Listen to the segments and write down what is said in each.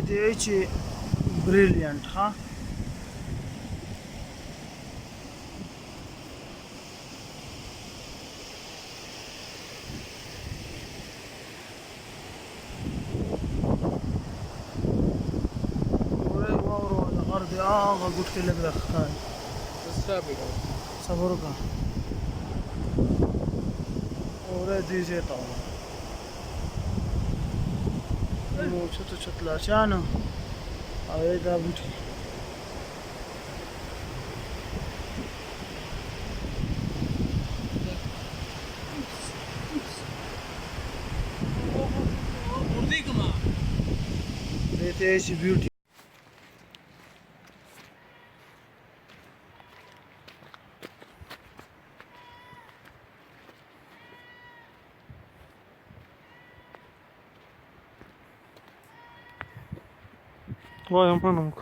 دی چې بریلیانټ ها ګوره واورو د غر د هغه ګوټې لږ راښکاري صبر وکړه ګوره دې ځای ته اوچتو چتلاچانو او دا بوټي دې ته چې بیوټي وایم منم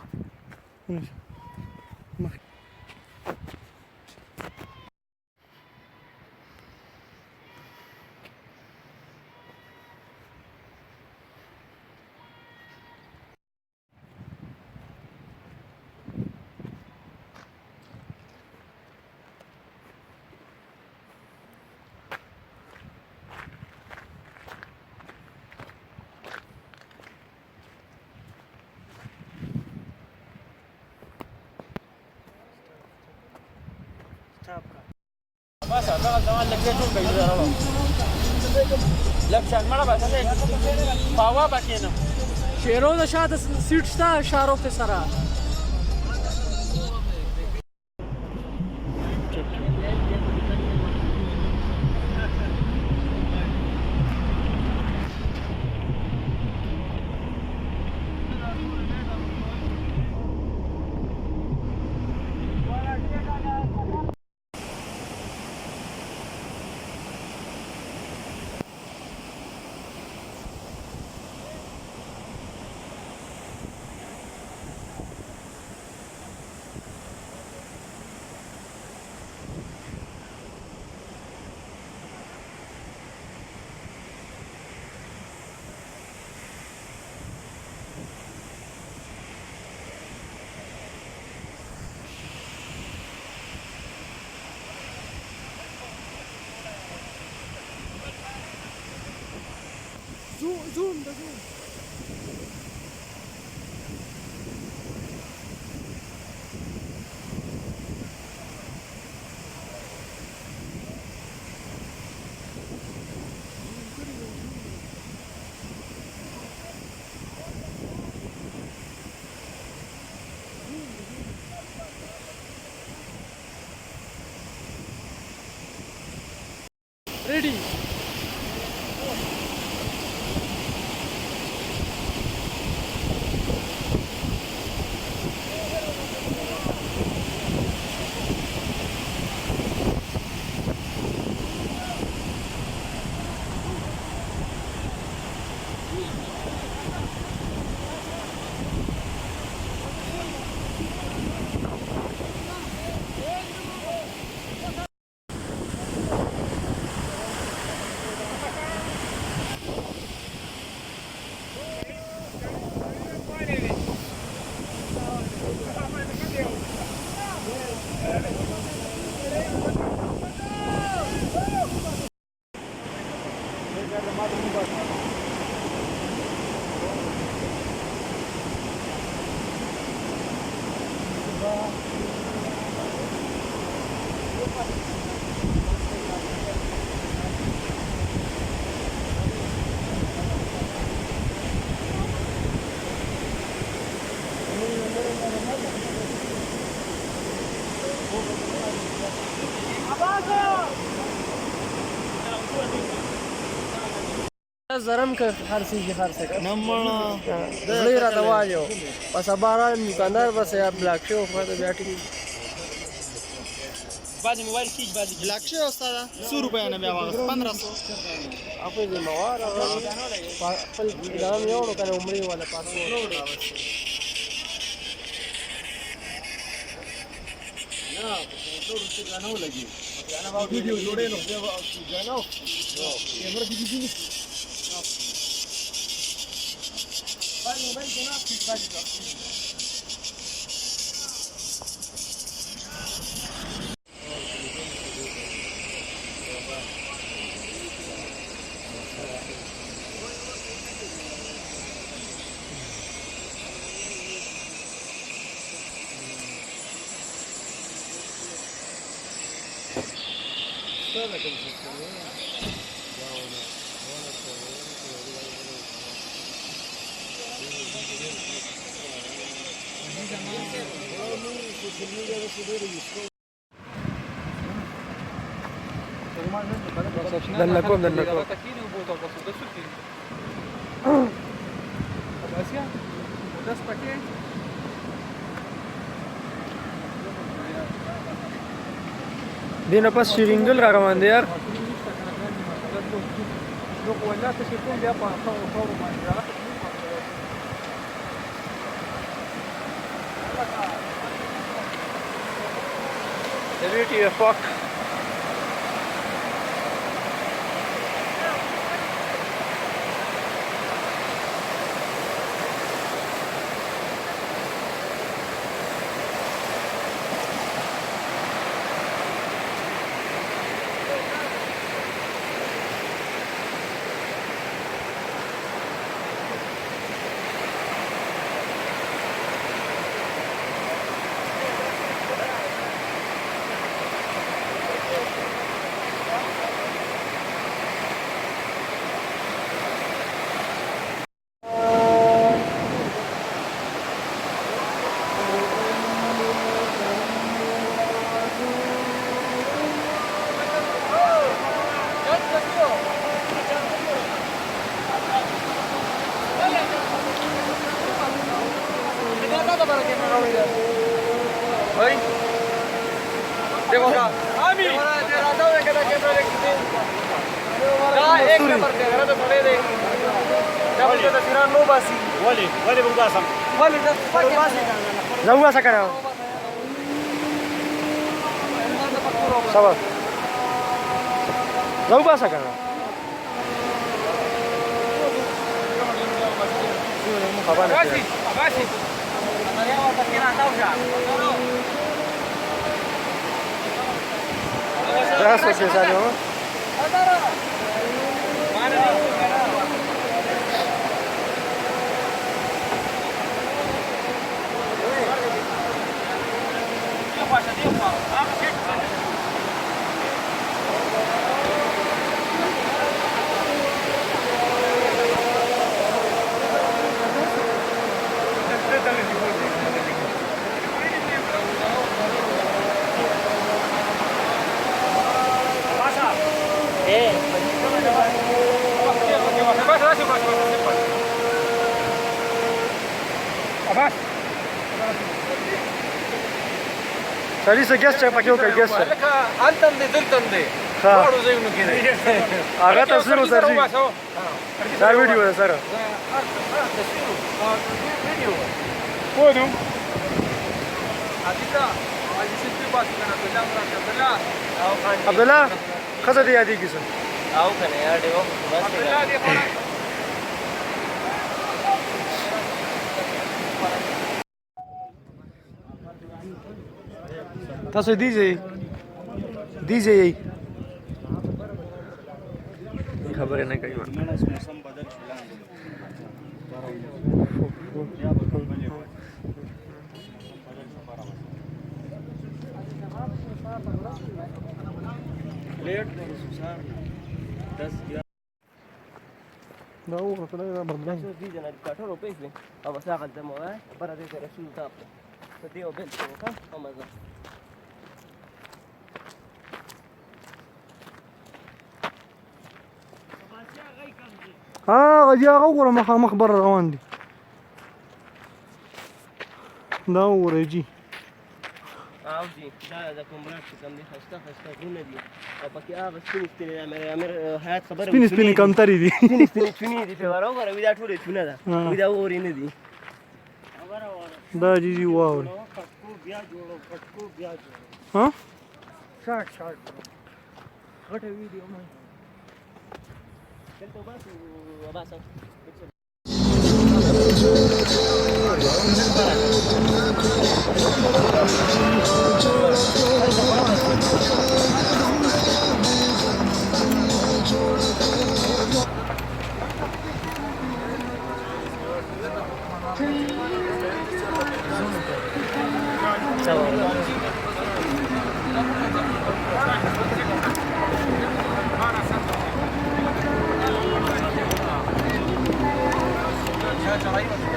بس هذا زمان لك جون بيجي راه لك شان مړه بس نه پاوا باکینه شیرو د شاته سیټ شته شاروخ سره زوم ready زرم که خرڅېږي خرڅه کړه نمړه زړه یې راته وایو په سبا راغلم دوکاندار بس یا بلاک شو خو ته بیا ټیک بعضی موبایل کیش بعضی بلاک شوی استاده 100 روپۍ نه بیا واغست 1500 خپل دې موار خپل اداره مې وړو کنه عمرې والا پاسپورټ نه څه غنو لګي انا ویډیو جوړې نو غنو کیمرا دې دې دلنا كوم دلنا كوم دینه پس شیرینګل را روان دی یار The beauty of fuck. देखो आमी राजा ने कहता कैमरा देखते का एक नंबर दे रहा तो थोड़े दे डबल के तस्वीर नो बासी वाले बुगासम वाले बासी जाऊंगा सा कराओ सब जाऊंगा सा कराओ बासी बासी हमारे यहाँ तक ना आता हूँ Gracias, Cesario. Sali să gheți ce fac eu că gheți. Antam de dântam de. Doar uzei nu kine. Arată zero să zic. Da video de seara. Video. Podu. Adică, azi se trebuie să ne Abdullah, khaza de yadi kisan. Au kane yaar devo. Abdullah देखो ना. تاسو دیجئ خبره نه کوي موسم بدل late sir 10 دا هو خدای بدلای دي جنا کاټو روپې دي او بس هغه دمو ہے پر دې رسول تاپ ته دی او بل څه کا امازه غادي هغه مخ بره روان دي دا ورېږي او دي دا د کومبلټ څنګه دي خسته غونه دي او پکې هغه سپین حیات خبره سپین کمتري دي سپین چونی دي په ورو غره ودا ټوله چونه ده ودا اوري نه دي دا جی واو कटको ब्याज हाँ शॉर्ट غټه ویډیو ما چل تو بس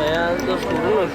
Ayan, dos kurungan.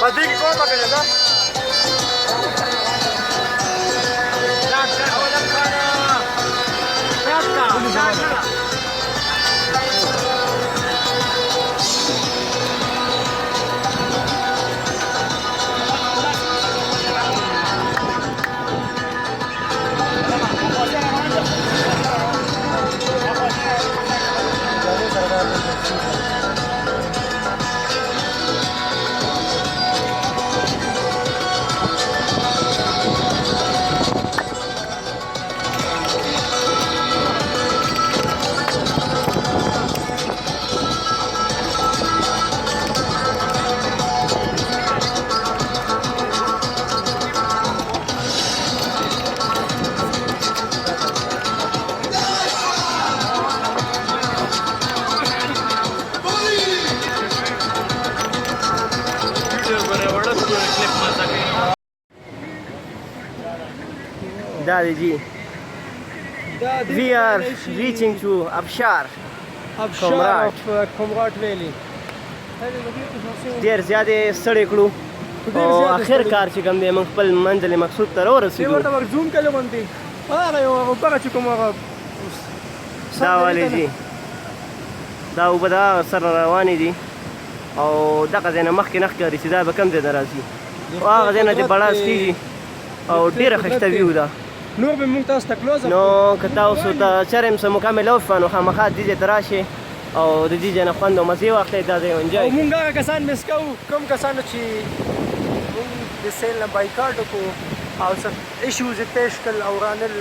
Badigi kau pakai jasa? Daddy G. We are reaching to Abshar. Abshar of Comrat Valley. ډېر زیاتې ستړی کړو او آخر کار چې کوم دی موږ خپل منزل مقصود ته راورسېدو. ورته ورزوم کله باندې هغه یو هغه بغه چې کوم هغه دا والې دي دا اوبه دا سره روانې دي او دغه ځای نه مخکې نه ښکاري چې دا به کوم ځای ته راځي او هغه ځای نه چې بړاس کېږي او ډېره ښایسته ویو ده. نور به موږ تاسو ته کلوز نو که تاسو ته چېرې هم څه مکمل وشوه نو خامخا دې ځای ته راشئ او د دې ځای نه خوند او مزې واخلئ. دا ځای انجوی او موږ هغه کسان مس کوو کوم کسانو چې موږ د سیل نه بایکاټ وکړو او څه ایشوز یې پیش کړل او رانل